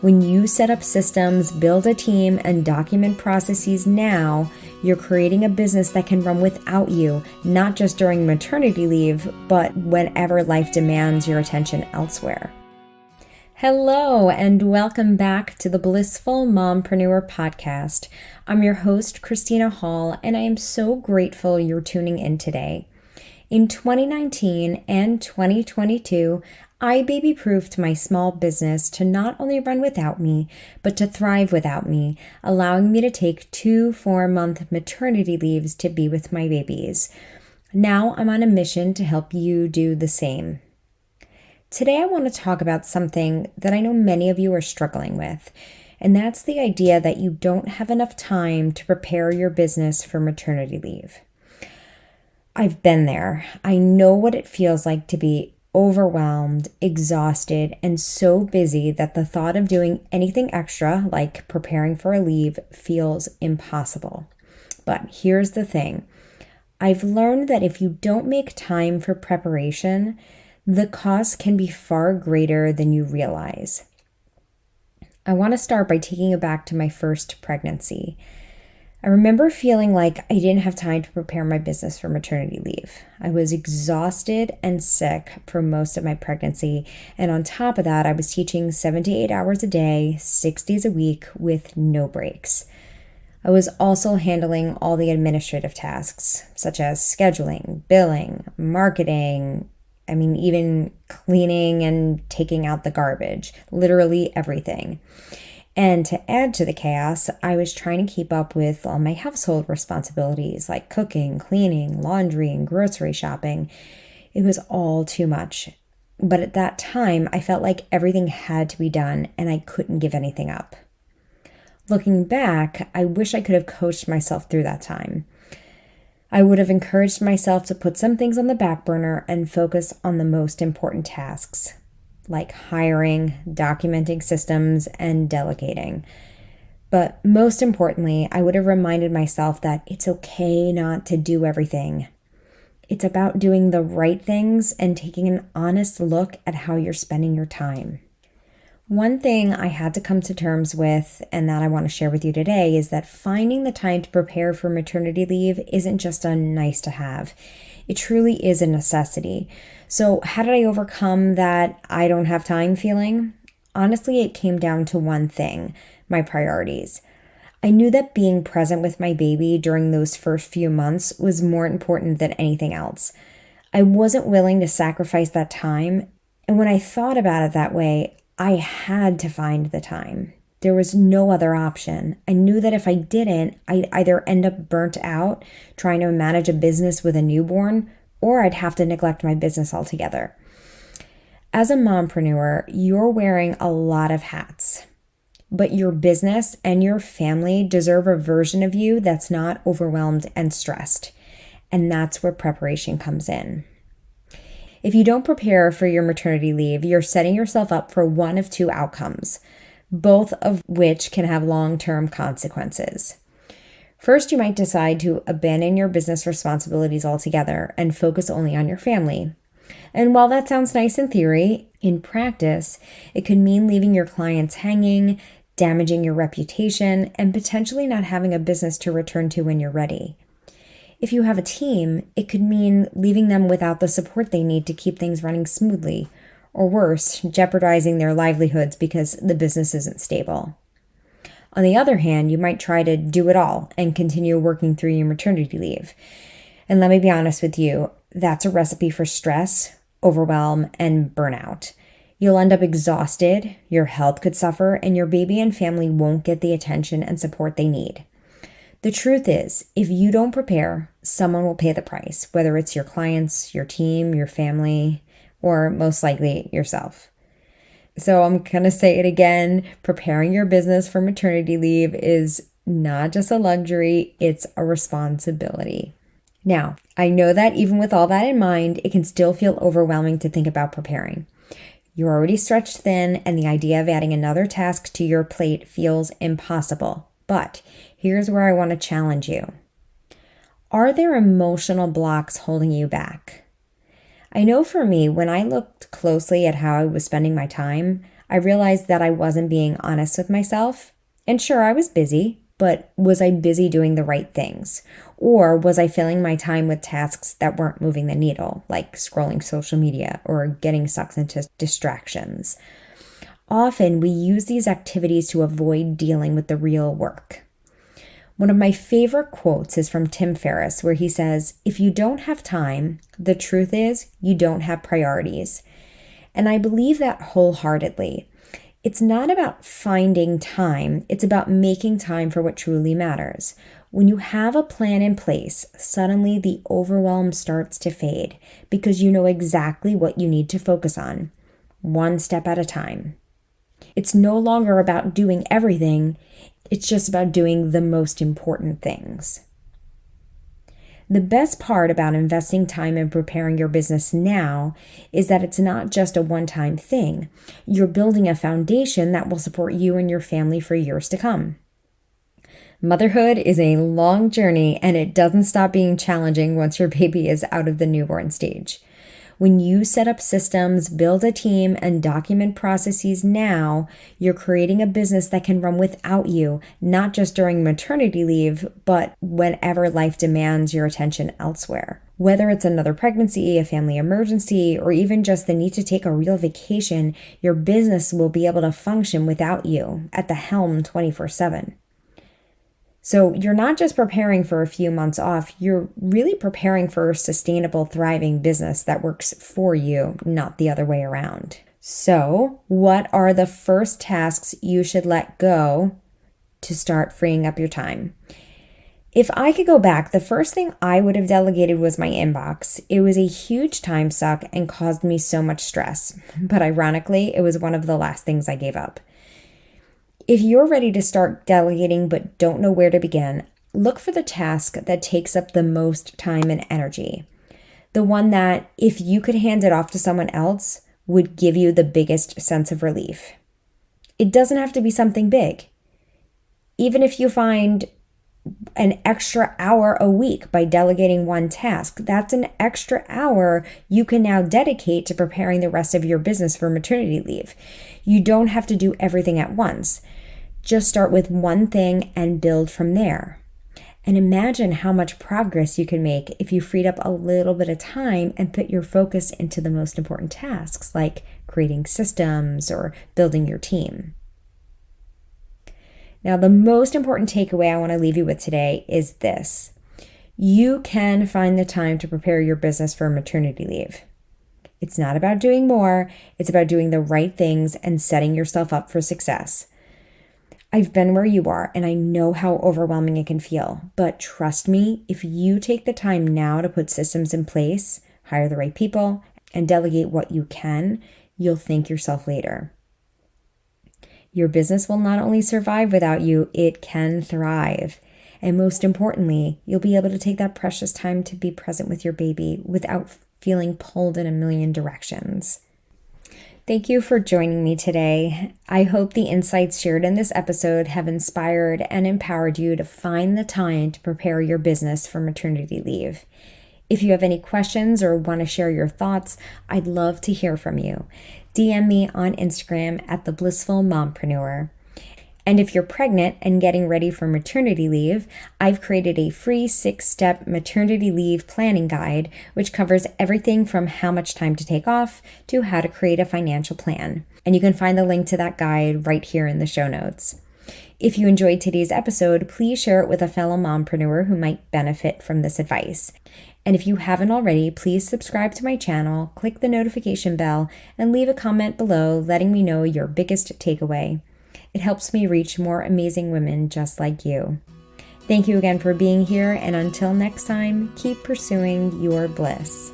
When you set up systems, build a team, and document processes now, you're creating a business that can run without you, not just during maternity leave, but whenever life demands your attention elsewhere. Hello, and welcome back to the Blissful Mompreneur Podcast. I'm your host, Christina Hall, and I am so grateful you're tuning in today. In 2019 and 2022, I baby-proofed my small business to not only run without me, but to thrive without me, allowing me to take 2 4-month maternity leaves to be with my babies. Now I'm on a mission to help you do the same. Today I want to talk about something that I know many of you are struggling with, and that's the idea that you don't have enough time to prepare your business for maternity leave. I've been there. I know what it feels like to be overwhelmed, exhausted, and so busy that the thought of doing anything extra, like preparing for a leave, feels impossible. But here's the thing. I've learned that if you don't make time for preparation, the cost can be far greater than you realize. I want to start by taking you back to my first pregnancy. I remember feeling like I didn't have time to prepare my business for maternity leave. I was exhausted and sick for most of my pregnancy, and on top of that, I was teaching 7 to 8 hours a day, 6 days a week with no breaks. I was also handling all the administrative tasks, such as scheduling, billing, marketing, even cleaning and taking out the garbage, literally everything. And to add to the chaos, I was trying to keep up with all my household responsibilities like cooking, cleaning, laundry, and grocery shopping. It was all too much. But at that time, I felt like everything had to be done and I couldn't give anything up. Looking back, I wish I could have coached myself through that time. I would have encouraged myself to put some things on the back burner and focus on the most important tasks, like hiring, documenting systems, and delegating. But most importantly, I would have reminded myself that it's okay not to do everything. It's about doing the right things and taking an honest look at how you're spending your time. One thing I had to come to terms with, and that I want to share with you today, is that finding the time to prepare for maternity leave isn't just a nice to have. It truly is a necessity. So how did I overcome that I don't have time feeling? Honestly, it came down to one thing: my priorities. I knew that being present with my baby during those first few months was more important than anything else. I wasn't willing to sacrifice that time, and when I thought about it that way, I had to find the time. There was no other option. I knew that if I didn't, I'd either end up burnt out trying to manage a business with a newborn, or I'd have to neglect my business altogether. As a mompreneur, you're wearing a lot of hats, but your business and your family deserve a version of you that's not overwhelmed and stressed. And that's where preparation comes in. If you don't prepare for your maternity leave, you're setting yourself up for one of 2 outcomes, both of which can have long-term consequences. First, you might decide to abandon your business responsibilities altogether and focus only on your family. And while that sounds nice in theory, in practice, it could mean leaving your clients hanging, damaging your reputation, and potentially not having a business to return to when you're ready. If you have a team, it could mean leaving them without the support they need to keep things running smoothly, or worse, jeopardizing their livelihoods because the business isn't stable. On the other hand, you might try to do it all and continue working through your maternity leave. And let me be honest with you, that's a recipe for stress, overwhelm, and burnout. You'll end up exhausted, your health could suffer, and your baby and family won't get the attention and support they need. The truth is, if you don't prepare, someone will pay the price, whether it's your clients, your team, your family, or most likely yourself. So I'm going to say it again, preparing your business for maternity leave is not just a luxury, it's a responsibility. Now, I know that even with all that in mind, it can still feel overwhelming to think about preparing. You're already stretched thin, and the idea of adding another task to your plate feels impossible. But here's where I want to challenge you. Are there emotional blocks holding you back? I know for me, when I looked closely at how I was spending my time, I realized that I wasn't being honest with myself. And sure, I was busy, but was I busy doing the right things? Or was I filling my time with tasks that weren't moving the needle, like scrolling social media or getting sucked into distractions? Often we use these activities to avoid dealing with the real work. One of my favorite quotes is from Tim Ferriss, where he says, "If you don't have time, the truth is you don't have priorities." And I believe that wholeheartedly. It's not about finding time, it's about making time for what truly matters. When you have a plan in place, suddenly the overwhelm starts to fade because you know exactly what you need to focus on, one step at a time. It's no longer about doing everything, it's just about doing the most important things. The best part about investing time in preparing your business now is that it's not just a one-time thing. You're building a foundation that will support you and your family for years to come. Motherhood is a long journey, and it doesn't stop being challenging once your baby is out of the newborn stage. When you set up systems, build a team, and document processes now, you're creating a business that can run without you, not just during maternity leave, but whenever life demands your attention elsewhere. Whether it's another pregnancy, a family emergency, or even just the need to take a real vacation, your business will be able to function without you at the helm 24/7. So you're not just preparing for a few months off, you're really preparing for a sustainable, thriving business that works for you, not the other way around. So what are the first tasks you should let go to start freeing up your time? If I could go back, the first thing I would have delegated was my inbox. It was a huge time suck and caused me so much stress. But ironically, it was one of the last things I gave up. If you're ready to start delegating but don't know where to begin, look for the task that takes up the most time and energy. The one that, if you could hand it off to someone else, would give you the biggest sense of relief. It doesn't have to be something big. Even if you find an extra hour a week by delegating one task, that's an extra hour you can now dedicate to preparing the rest of your business for maternity leave. You don't have to do everything at once. Just start with one thing and build from there. And imagine how much progress you can make if you freed up a little bit of time and put your focus into the most important tasks, like creating systems or building your team. Now, the most important takeaway I want to leave you with today is this. You can find the time to prepare your business for maternity leave. It's not about doing more, it's about doing the right things and setting yourself up for success. I've been where you are, and I know how overwhelming it can feel. But trust me, if you take the time now to put systems in place, hire the right people, and delegate what you can, you'll thank yourself later. Your business will not only survive without you, it can thrive. And most importantly, you'll be able to take that precious time to be present with your baby without feeling pulled in a million directions. Thank you for joining me today. I hope the insights shared in this episode have inspired and empowered you to find the time to prepare your business for maternity leave. If you have any questions or want to share your thoughts, I'd love to hear from you. DM me on Instagram at the Blissful Mompreneur. And if you're pregnant and getting ready for maternity leave, I've created a free 6-step maternity leave planning guide, which covers everything from how much time to take off to how to create a financial plan. And you can find the link to that guide right here in the show notes. If you enjoyed today's episode, please share it with a fellow mompreneur who might benefit from this advice. And if you haven't already, please subscribe to my channel, click the notification bell, and leave a comment below letting me know your biggest takeaway. It helps me reach more amazing women just like you. Thank you again for being here, and until next time, keep pursuing your bliss.